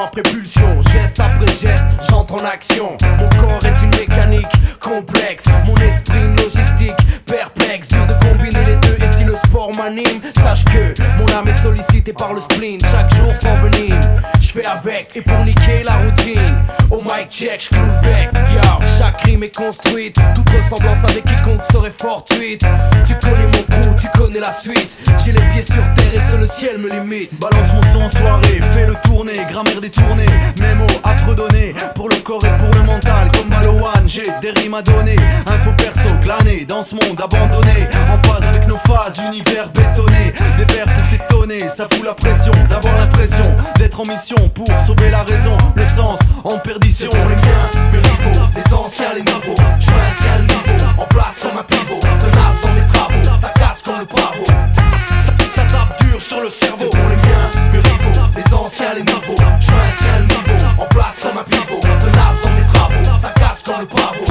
après pulsion, geste après geste, j'entre en action. Mon corps est une mécanique complexe, mon esprit une logistique perplexe. Dur de combiner les deux et si le sport m'anime, sache que mon âme est sollicitée par le spleen. Chaque jour s'envenime, j'fais avec et pour niquer la routine. Au mic check, j'cloue le bec, yo. Chaque rime est construite, toute ressemblance avec quiconque serait fortuite. Tu connais mon crew, tu connais la suite. J'ai les pieds sur terre et seul le ciel me limite. Balance mon son en soirée, fais le tourner, grammaire détournée, mes mots affredonnés, pour le corps et pour le mental. Comme Malowan, j'ai des rimes à donner. Info perso glané dans ce monde abandonné, en phase avec nos phases, univers bétonné. Des vers pour t'étonner, ça fout la pression d'avoir l'impression d'être en mission pour sauver la raison, le sens en perdition. C'est pour les miens, mes rivaux, les anciens, les nouveaux. Je maintiens le niveau, en place comme un pivot. Tenace dans mes travaux, ça casse comme le bravo. Ça tape dur sur le cerveau. C'est pour les miens, mes rivaux, les anciens, les nouveaux. Je maintiens le niveau, en place comme un pivot. Tenace dans mes travaux, ça casse comme le bravo.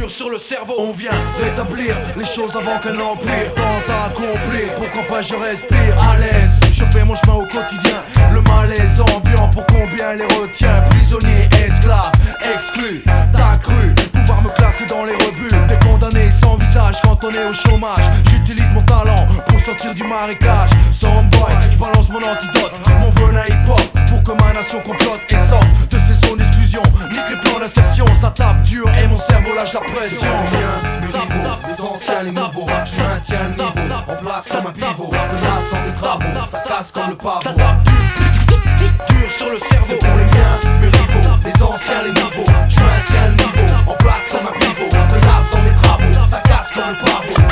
Sur le cerveau. On vient rétablir les choses avant qu'un empire tente à accomplir, pour qu'enfin je respire à l'aise. Je fais mon chemin au quotidien, le malaise ambiant pour combien les retient. Prisonnier, esclave, exclu, t'as cru pouvoir me classer dans les rebuts. T'es condamné sans visage quand on est au chômage. J'utilise mon talent pour sortir du marécage. Sans boy, je balance mon antidote, mon venin hip-hop, pour que ma nation complote et sorte de ces zones d'exclusion. Nique les plans d'insertion, ça tape dur et mon cerveau lâche la pression. C'est pour les miens, mes rivaux, les anciens, les nouveaux. Je maintiens le niveau, en place comme un pivot. Tenace dans mes travaux, ça casse comme le pavot. Dur sur le cerveau. C'est pour les miens, mes rivaux, les anciens, les nouveaux. Je maintiens le niveau, en place comme un pivot. Tenace dans mes travaux, ça casse comme le pavot.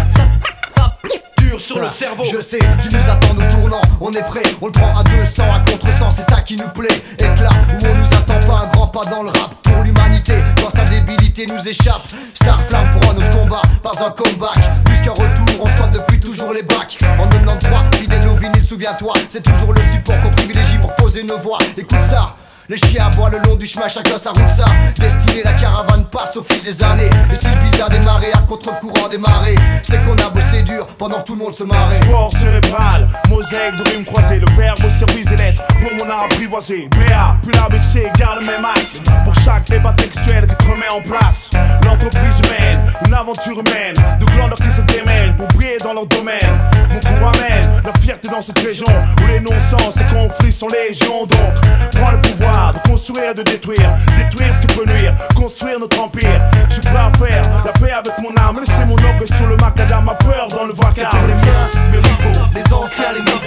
Sur le cerveau. Je sais qui nous attend nous tournant, on est prêt, on le prend à 200 à contre-sens, c'est ça qui nous plaît. Éclat où on nous attend pas, un grand pas dans le rap pour l'humanité, quand sa débilité nous échappe. Star flamme pour un autre combat, pas un comeback, plus qu'un retour, on squatte depuis toujours les bacs. En 93, fidèle au vinyle, souviens-toi, c'est toujours le support qu'on privilégie pour poser nos voix. Écoute ça, les chiens aboient le long du chemin, chacun sa route, ça. Destiné, la caravane passe au fil des années. Et si le bizarre démarré à contre-courant des marées, c'est qu'on a bossé dur pendant que tout le monde se marrait. Sport cérébral, mosaïque de rimes croisées. Le verbe au service des lettres pour mon art apprivoisé. BA, puis l'ABC, garde le même axe. Pour chaque débat textuel qui te remet en place. L'entreprise humaine, une aventure humaine. De glandeurs qui se démènent pour briller dans leur domaine. Mon cours amène la fierté dans cette région où les non-sens et conflits sont légion. Donc, prends le pouvoir de construire et de détruire. Détruire ce qui peut nuire, construire notre empire. Je suis prêt à faire la paix avec mon âme. Laissez mon orgue sur le macadam, ma peur dans le vacarme. C'est pour les miens, mes rivaux, les anciens, les nouveaux.